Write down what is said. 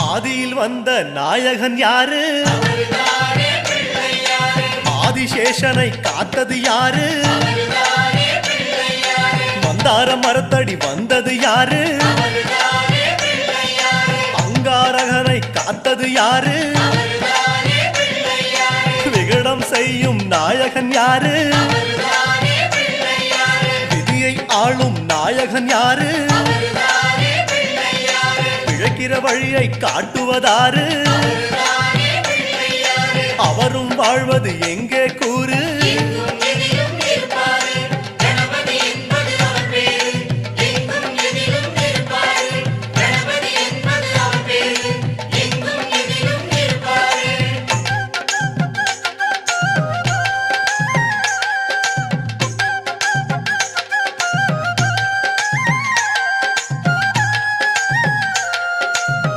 ஆதியில் வந்த நாயகன் யாரு? ஆதிசேஷனை காத்தது யாரு? மந்தார மரத்தடி வந்தது யாரு? அங்காரகனை காத்தது யாரு? விகடம் செய்யும் நாயகன் யாரு? விதியை ஆளும் நாயகன் யாரு? பிழைக்கிற வழியை காட்டுவதாரு? அவரும் வாழ்வது எங்கே கூறு?